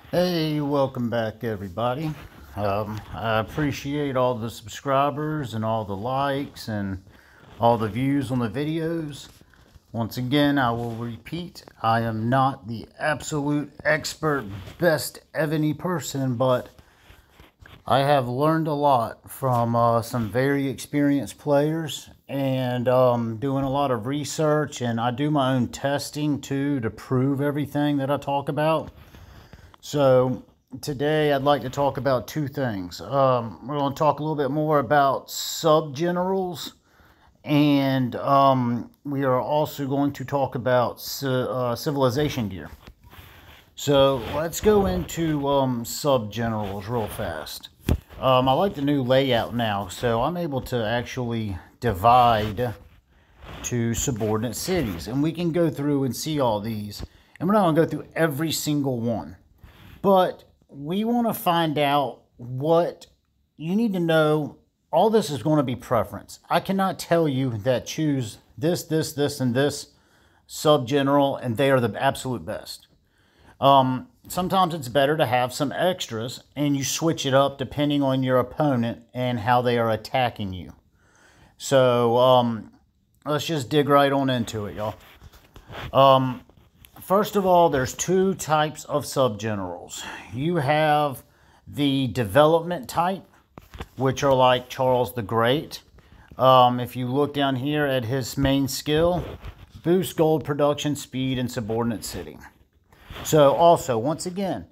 Hey, welcome back, everybody. I appreciate all the subscribers and all the likes and all the views on the videos. Once again, I will repeat, I am not the absolute expert, best Evony person, but I have learned a lot from some very experienced players and doing a lot of research, and I do my own testing too to prove everything that I talk about. So today I'd like to talk about two things. We're going to talk a little bit more about sub-generals, and we are also going to talk about civilization gear. So let's go into sub-generals real fast. I like the new layout now, so I'm able to actually divide to subordinate cities. And we can go through and see all these. And we're not going to go through every single one. But we want to find out what you need to know. All this is going to be preference. I cannot tell you that choose this, this, this, and this sub-general, and they are the absolute best. Sometimes it's better to have some extras, and you switch it up depending on your opponent and how they are attacking you. So let's just dig right on into it, y'all. First of all, there's two types of sub-generals. You have the development type, which are like Charles the Great. If you look down here at his main skill, boost gold production, speed, and subordinate city. So also, once again,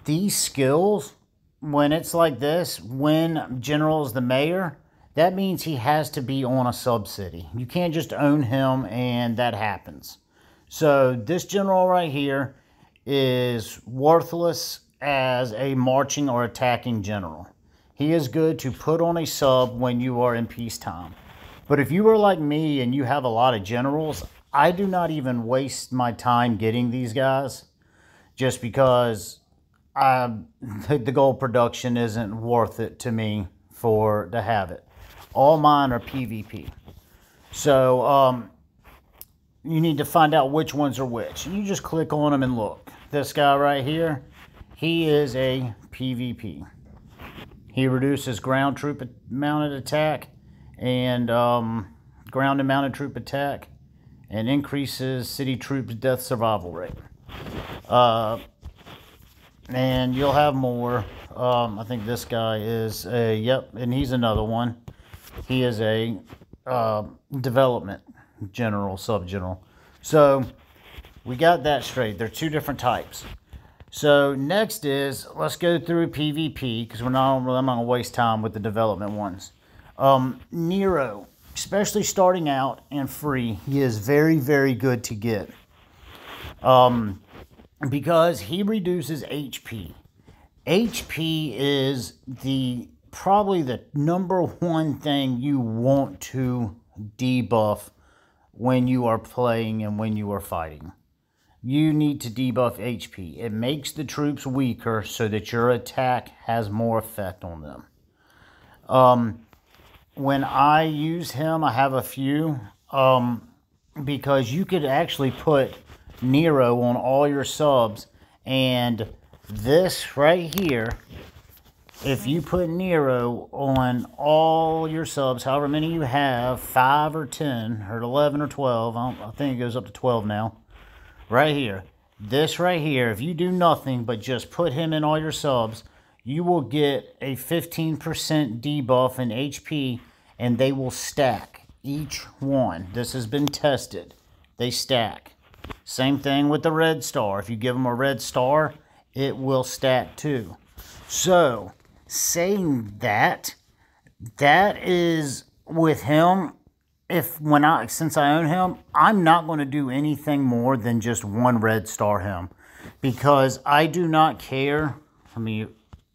these skills, when it's like this, when general is the mayor, that means he has to be on a sub-city. You can't just own him and that happens. So this general right here is worthless as a marching or attacking general. He is good to put on a sub when you are in peacetime. But if you are like me and you have a lot of generals, I do not even waste my time getting these guys just because the gold production isn't worth it to me to have it. All mine are PvP. So, you need to find out which ones are which. You just click on them and look. This guy right here, he is a PvP. He reduces ground troop mounted attack and ground and mounted troop attack and increases city troops death survival rate. And you'll have more. I think this guy is a, yep, and he's another one. He is a development general, sub-general. So we got that straight. They're two different types. So next is, let's go through PvP because I'm not going to waste time with the development ones. Nero, especially starting out and free, he is very, very good to get. Because he reduces HP. HP is probably the number one thing you want to debuff when you are playing and when you are fighting. You need to debuff HP. It makes the troops weaker so that your attack has more effect on them. When I use him, I have a few, because you could actually put Nero on all your subs, and this right here, if you put Nero on all your subs, however many you have, 5 or 10 or 11 or 12, I think it goes up to 12 now, right here, this right here, if you do nothing but just put him in all your subs, you will get a 15% debuff in HP, and they will stack. Each one. This has been tested. They stack. Same thing with the red star. If you give them a red star, it will stack too. So, saying that is with him. Since I own him, I'm not going to do anything more than just one red star him, because I do not care. Let me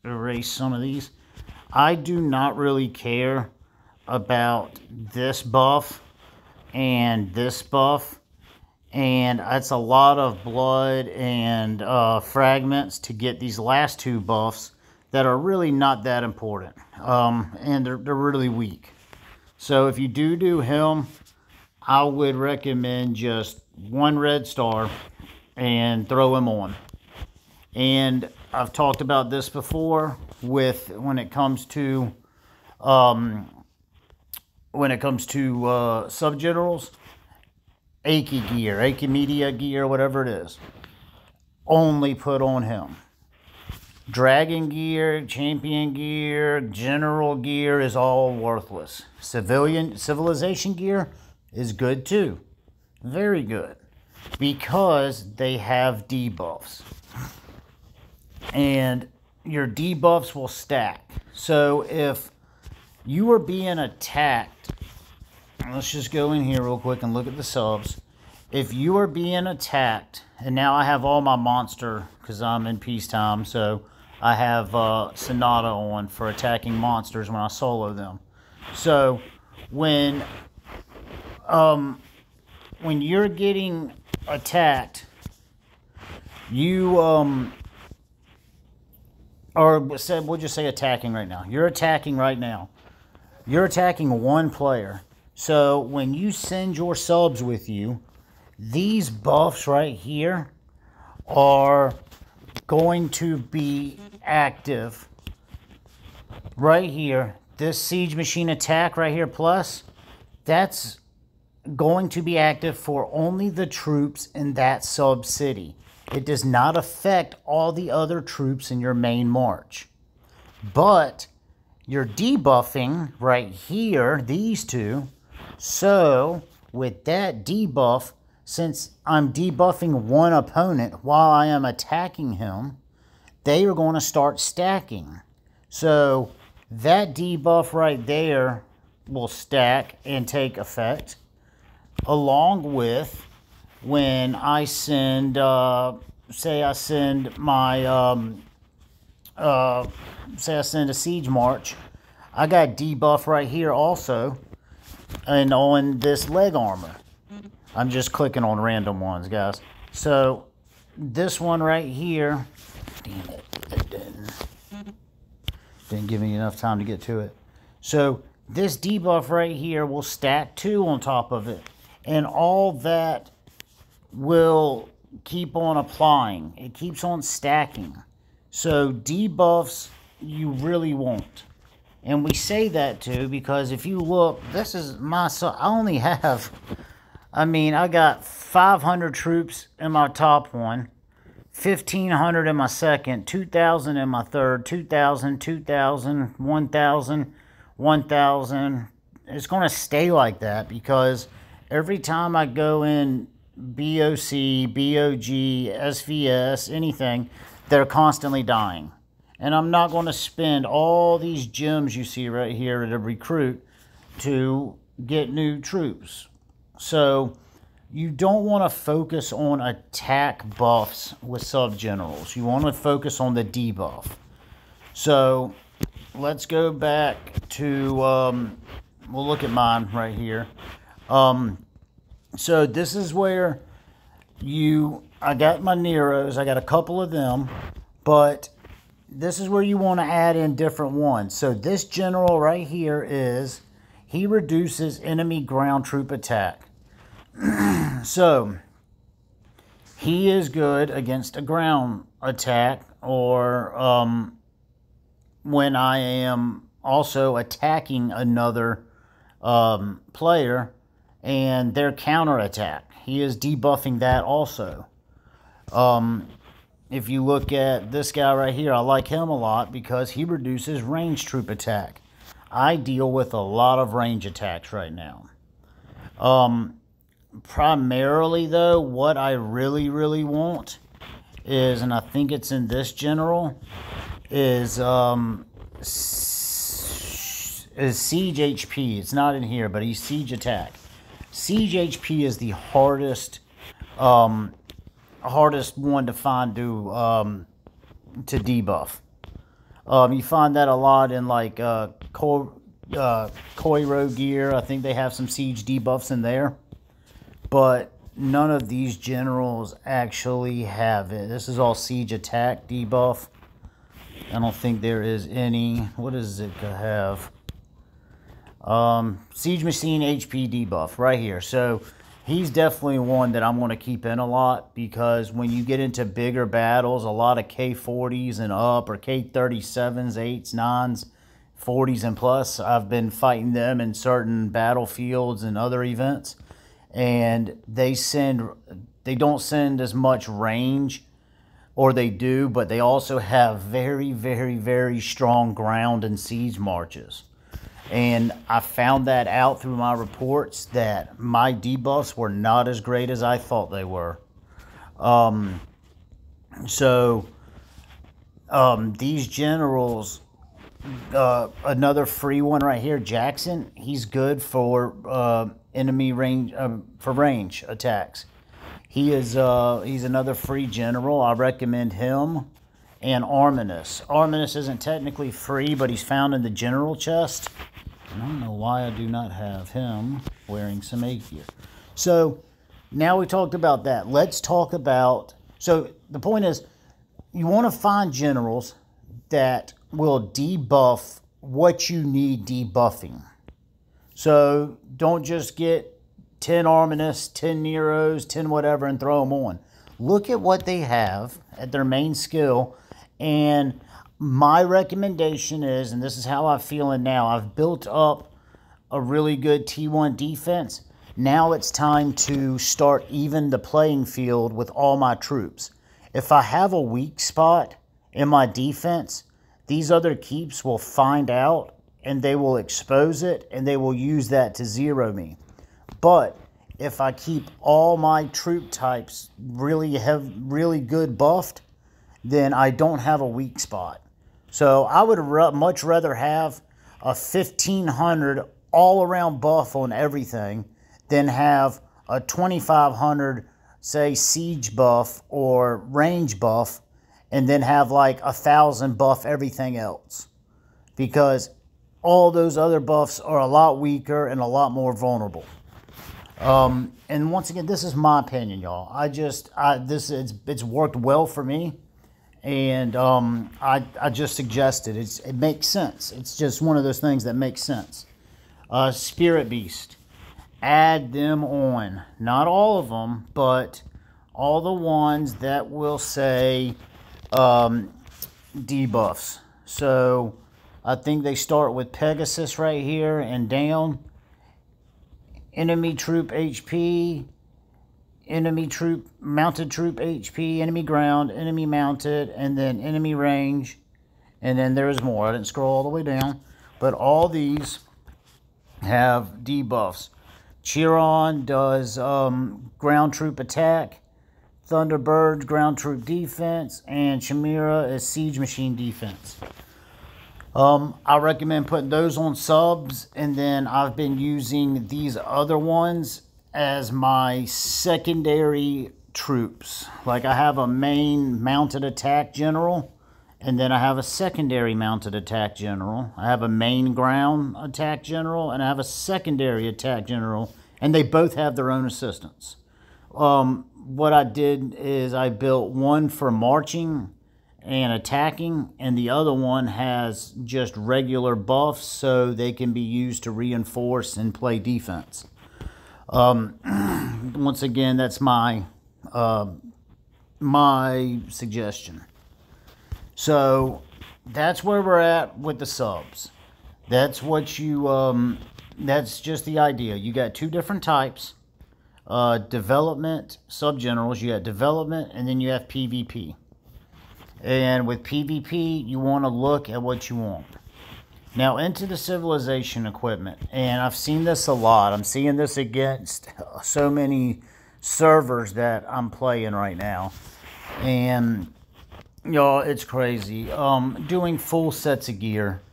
erase some of these. I do not really care about this buff and this buff, and it's a lot of blood and fragments to get these last two buffs that are really not that important, and they're really weak. So if you do him, I would recommend just one red star and throw him on. And I've talked about this before with when it comes to sub generals, Aki gear, Aki media gear, whatever it is, only put on him. Dragon gear, champion gear, general gear is all worthless. Civilization gear is good too. Very good. Because they have debuffs. And your debuffs will stack. So if you are being attacked, let's just go in here real quick and look at the subs. If you are being attacked, and now I have all my monster, because I'm in peacetime, so I have Sonata on for attacking monsters when I solo them. So when you're getting attacked, you or we'll just say attacking right now. You're attacking right now. You're attacking one player. So when you send your subs with you, these buffs right here are going to be active right here. This siege machine attack right here plus, that's going to be active for only the troops in that sub city. It does not affect all the other troops in your main march. But you're debuffing right here, these two. So with that debuff, since I'm debuffing one opponent while I am attacking him, they are going to start stacking. So that debuff right there will stack and take effect, along with when I send, say I send a siege march, I got debuff right here also, and on this leg armor. I'm just clicking on random ones, guys. So this one right here, damn it, it didn't give me enough time to get to it. So this debuff right here will stack 2 on top of it, and all that will keep on applying. It keeps on stacking. So debuffs you really won't. And we say that too because if you look, this is my, I only have, I got 500 troops in my top one, 1,500 in my second, 2,000 in my third, 2,000, 2,000, 1,000, 1,000. It's going to stay like that because every time I go in BOC, BOG, SVS, anything, they're constantly dying. And I'm not going to spend all these gems you see right here to recruit to get new troops. So you don't want to focus on attack buffs with sub-generals. You want to focus on the debuff. So let's go back to, we'll look at mine right here. So this is where I got my Neros, I got a couple of them, but this is where you want to add in different ones. So this general right here he reduces enemy ground troop attack. So he is good against a ground attack, or when I am also attacking another player and their counterattack. He is debuffing that also. If you look at this guy right here, I like him a lot because he reduces range troop attack. I deal with a lot of range attacks right now. Primarily though, what I really want is, and I think it's in this general, is siege HP. It's not in here, but he's siege attack. Siege HP is the hardest one to find to debuff. You find that a lot in like Koiro gear. I think they have some siege debuffs in there, but none of these generals actually have it. This is all siege attack debuff. I don't think there is any. What does it have? Siege machine HP debuff right here. So he's definitely one that I'm going to keep in a lot, because when you get into bigger battles, a lot of K40s and up, or K37s, 8s, 9s, 40s and plus, I've been fighting them in certain battlefields and other events, and they don't send as much range, or they do, but they also have very, very, very strong ground and siege marches. And I found that out through my reports, that my debuffs were not as great as I thought they were. These generals, another free one right here, Jackson, he's good for enemy range, for range attacks. He's another free general. I recommend him. And Arminus. Arminus isn't technically free, but he's found in the general chest. I don't know why I do not have him wearing some 8 gear. So now we talked about that. Let's talk about, so the point is, you want to find generals that will debuff what you need debuffing. So don't just get 10 Arminus, 10 Neros, 10 whatever and throw them on. Look at what they have at their main skill. And my recommendation is, and this is how I'm feeling now, I've built up a really good T1 defense. Now it's time to start even the playing field with all my troops. If I have a weak spot in my defense, these other keeps will find out, and they will expose it, and they will use that to zero me. But if I keep all my troop types really good buffed, then I don't have a weak spot. So I would much rather have a 1500 all-around buff on everything than have a 2500, say, siege buff or range buff, and then have like 1000 buff everything else. Because all those other buffs are a lot weaker and a lot more vulnerable. And once again, this is my opinion, y'all. It's worked well for me. And I just suggested it makes sense. It's just one of those things that makes sense. Spirit Beast, add them on. Not all of them, but all the ones that will say debuffs. So I think they start with Pegasus right here and down. Enemy troop HP. Enemy troop, mounted troop HP, enemy ground, enemy mounted, and then enemy range. And then there's more. I didn't scroll all the way down. But all these have debuffs. Chiron does ground troop attack. Thunderbird, ground troop defense. And Chimera is siege machine defense. I recommend putting those on subs. And then I've been using these other ones as my secondary troops. Like I have a main mounted attack general, and then I have a secondary mounted attack general. I have a main ground attack general, and I have a secondary attack general, and they both have their own assistants. What I did is I built one for marching and attacking, and the other one has just regular buffs so they can be used to reinforce and play defense. Once again, that's my suggestion. So that's where we're at with the subs. That's what you that's just the idea. You got two different types. Development, sub-generals. You got development, and then you have PvP. And with PvP, you want to look at what you want. Now, into the civilization equipment, and I've seen this a lot. I'm seeing this against so many servers that I'm playing right now. And, y'all, it's crazy. Doing full sets of gear.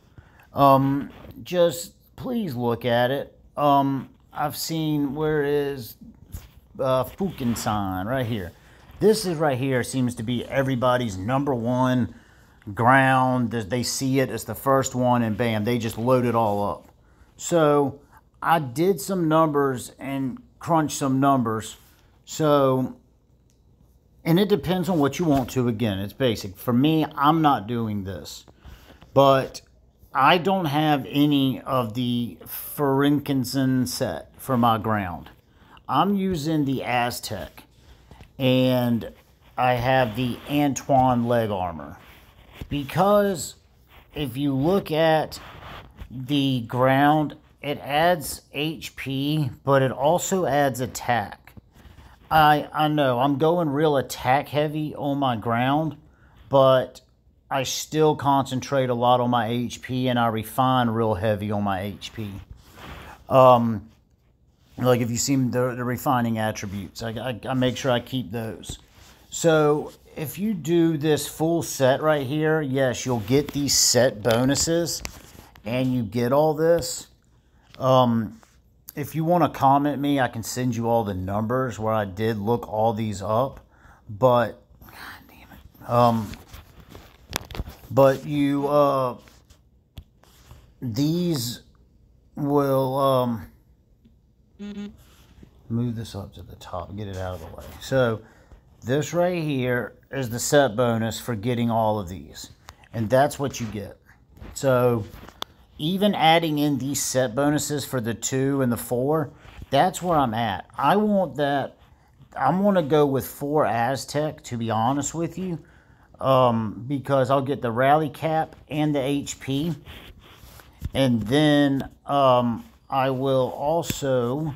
Just please look at it. I've seen, where is Fukensan? Right here. This is right here seems to be everybody's #1 ground. They see it as the first one, and bam, they just load it all up. So I did some numbers and crunched some numbers. So, and it depends on what you want to. Again, it's basic. For me, I'm not doing this, but I don't have any of the Frankenstein set for my ground. I'm using the Aztec, and I have the Antoine leg armor, because if you look at the ground, it adds HP, but it also adds attack. I know I'm going real attack heavy on my ground, but I still concentrate a lot on my HP, and I refine real heavy on my HP. Like if you see the refining attributes, I make sure I keep those. So if you do this full set right here, yes, you'll get these set bonuses, and you get all this. If you want to comment me, I can send you all the numbers where I did look all these up, but God damn it. But you these will move this up to the top, get it out of the way. So this right here is the set bonus for getting all of these, and that's what you get. So even adding in these set bonuses for the 2 and the 4, that's where I'm at. I want that. I'm going to go with 4 Aztec, to be honest with you, because I'll get the rally cap and the HP, and then I will also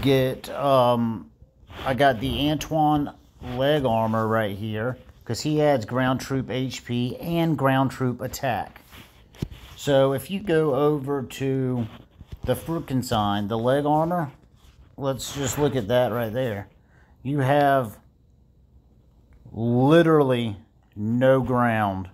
get I got the Antoine leg armor right here, because he adds ground troop HP and ground troop attack. So if you go over to the Frankenstein, the leg armor, let's just look at that right there. You have literally no ground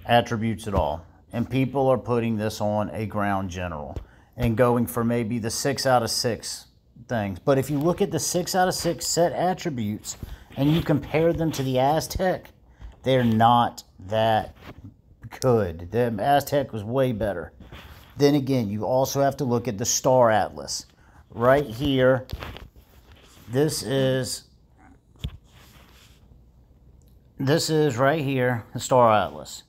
attributes at all. And people are putting this on a ground general and going for maybe the 6 out of 6 things. But if you look at the 6 out of 6 set attributes and you compare them to the Aztec, they're not that good. The Aztec was way better. Then again, you also have to look at the Star Atlas. Right here, this is right here, the Star Atlas.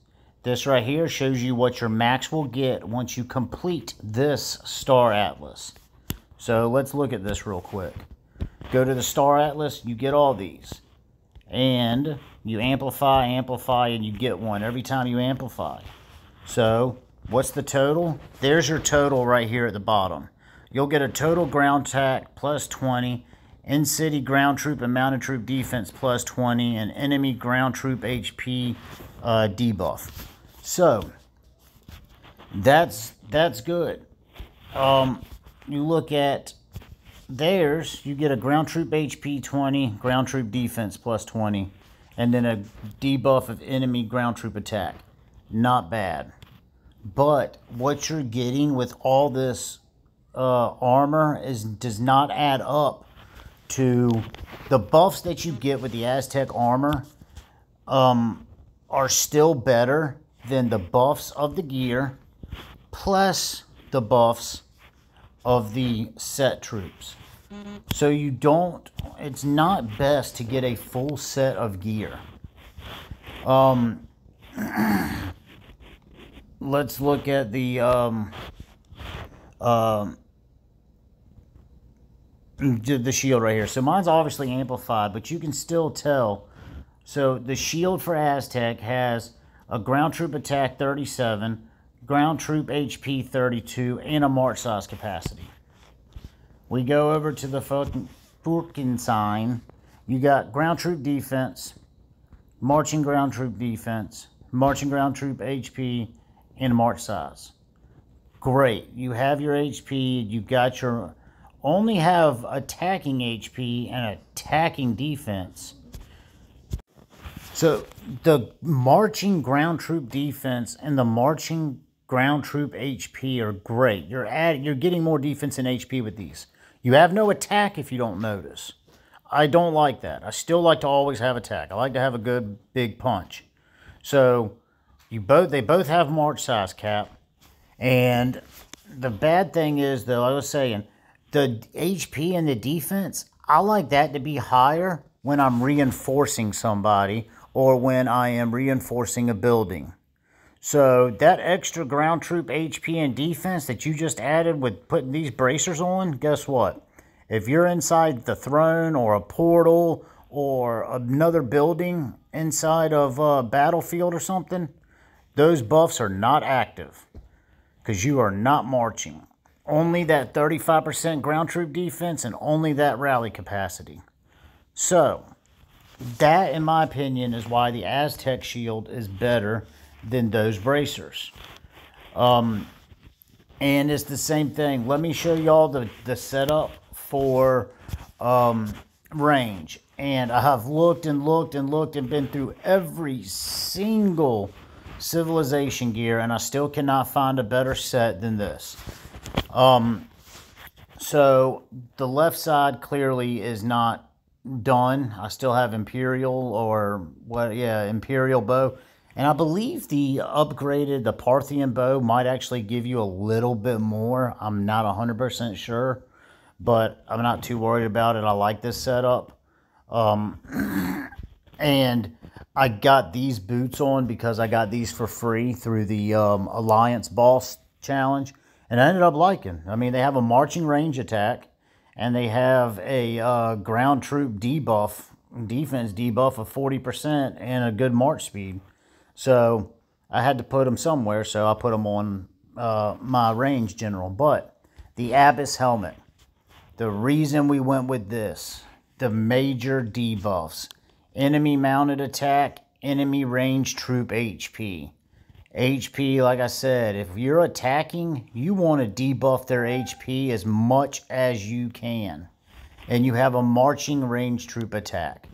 This right here shows you what your max will get once you complete this Star Atlas. So let's look at this real quick. Go to the Star Atlas, you get all these. And you amplify, and you get one every time you amplify. So what's the total? There's your total right here at the bottom. You'll get a total ground attack plus 20, in-city ground troop and mounted troop defense plus 20, and enemy ground troop HP debuff. So that's good. You look at theirs, you get a ground troop HP 20, ground troop defense plus 20, and then a debuff of enemy ground troop attack. Not bad. But what you're getting with all this armor does not add up to the buffs that you get with the Aztec armor. Are still better than the buffs of the gear plus the buffs of the set troops. So you don't, it's not best to get a full set of gear. Let's look at the shield right here. So mine's obviously amplified, but you can still tell. So the shield for Aztec has a ground troop attack 37, ground troop HP 32, and a march size capacity. We go over to the Frankenstein. You got ground troop defense, marching ground troop defense, marching ground troop HP, and march size. Great. You have your HP. You got your only have attacking HP and attacking defense. So the marching ground troop defense and the marching ground troop HP are great. You're getting more defense and HP with these. You have no attack if you don't notice. I don't like that. I still like to always have attack. I like to have a good big punch. So they both have march size cap. And the bad thing is, though, I was saying, the HP and the defense, I like that to be higher when I'm reinforcing somebody or when I am reinforcing a building. So that extra ground troop HP and defense that you just added with putting these bracers on, guess what? If you're inside the throne or a portal or another building inside of a battlefield or something, those buffs are not active because you are not marching. Only that 35% ground troop defense and only that rally capacity. So, that, in my opinion, is why the Aztec shield is better than those bracers. And it's the same thing. Let me show y'all the setup for range. And I have looked and looked and looked and been through every single civilization gear, and I still cannot find a better set than this. So the left side clearly is not done. I still have Imperial or what? Yeah, Imperial bow. And I believe the Parthian bow might actually give you a little bit more. I'm not 100% sure, but I'm not too worried about it. I like this setup. And I got these boots on because I got these for free through the Alliance Boss Challenge. And I ended up liking. I mean, they have a marching range attack. And they have a ground troop defense debuff of 40% and a good march speed. So I had to put them somewhere, so I put them on my range general. But the Abyss helmet, the reason we went with this, the major debuffs: enemy mounted attack, enemy range troop HP. HP, like I said, if you're attacking, you want to debuff their HP as much as you can. And you have a marching range troop attack.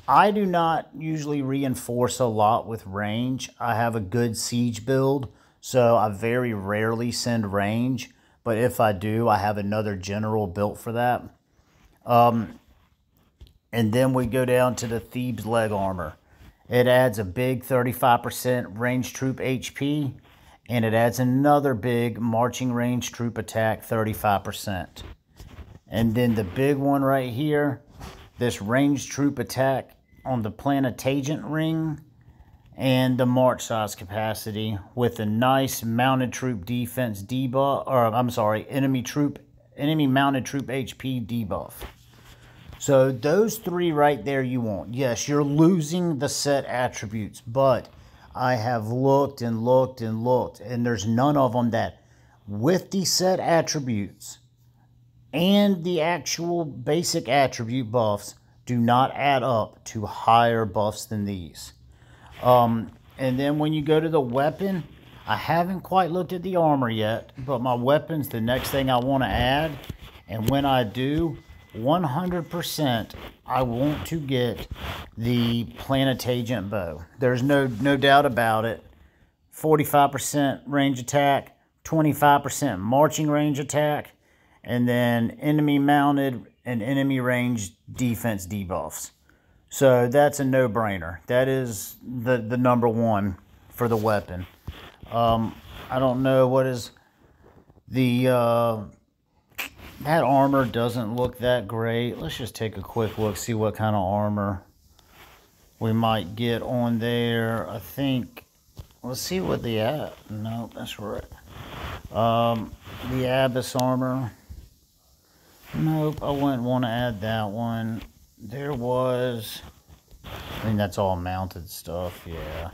I do not usually reinforce a lot with range. I have a good siege build, so I very rarely send range. But if I do, I have another general built for that. And then we go down to the Thebes leg armor. It adds a big 35% range troop HP, and it adds another big marching range troop attack 35%. And then the big one right here, this range troop attack on the Planetagent ring and the march size capacity with a nice mounted troop defense debuff, or I'm sorry, enemy mounted troop HP debuff. So those three right there you want. Yes, you're losing the set attributes, but I have looked and looked and looked, and there's none of them that, with the set attributes and the actual basic attribute buffs, do not add up to higher buffs than these. And then when you go to the weapon, I haven't quite looked at the armor yet, but my weapon's the next thing I want to add. And when I do, 100% I want to get the Planetagent bow. There's no doubt about it. 45% range attack, 25% marching range attack, and then enemy mounted and enemy range defense debuffs. So that's a no-brainer. That is the number one for the weapon. I don't know what is the... that armor doesn't look that great. Let's just take a quick look, see what kind of armor we might get on there. I think, let's see what the, no, that's right. The Abyss armor. Nope, I wouldn't want to add that one. There was, I mean, that's all mounted stuff, yeah.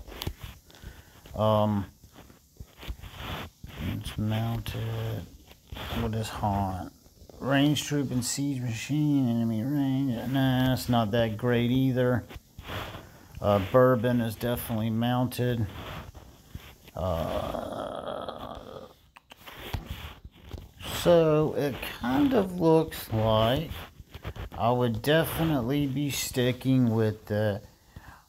It's mounted. What is haunt? Range troop and siege machine, enemy range. Nah, it's not that great either. Bourbon is definitely mounted. So it kind of looks like I would definitely be sticking with the,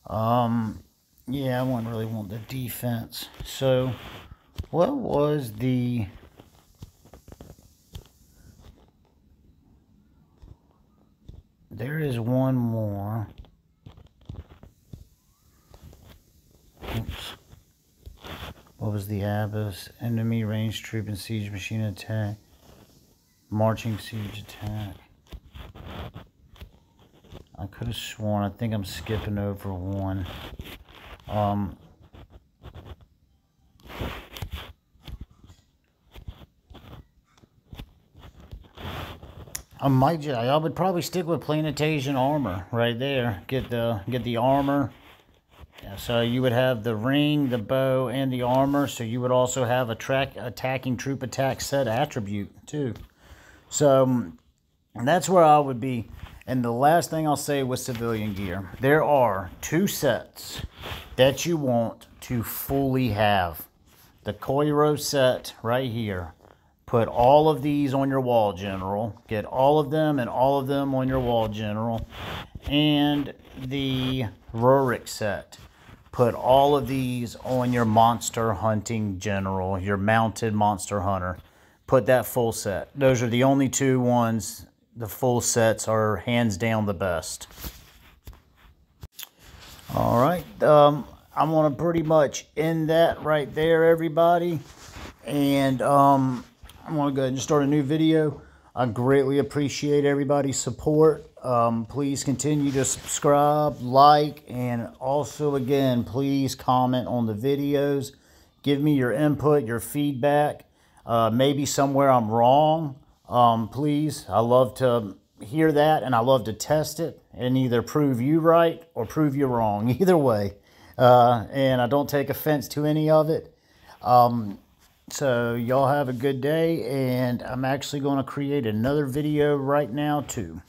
yeah, I wouldn't really want the defense. So what was the, there is one more. Oops. What was the Abyss? Enemy range troop and siege machine attack. Marching siege attack. I could have sworn, I think I'm skipping over one. I would probably stick with Planetasian armor right there. Get the armor. Yeah, so you would have the ring, the bow, and the armor. So you would also have a attacking troop attack set attribute too. So that's where I would be. And the last thing I'll say with civilian gear, there are 2 sets that you want to fully have. The Koiro set right here. Put all of these on your wall, General. Get all of them and all of them on your wall, General. And the Rurik set. Put all of these on your monster hunting General, your mounted monster hunter. Put that full set. Those are the only 2 ones. The full sets are hands down the best. All right. I'm going to pretty much end that right there, everybody. And I'm going to go ahead and start a new video. I greatly appreciate everybody's support. Please continue to subscribe, like, and also, again, please comment on the videos. Give me your input, your feedback. Maybe somewhere I'm wrong. Please, I love to hear that, and I love to test it and either prove you right or prove you wrong. Either way. And I don't take offense to any of it. So y'all have a good day, and I'm actually going to create another video right now too.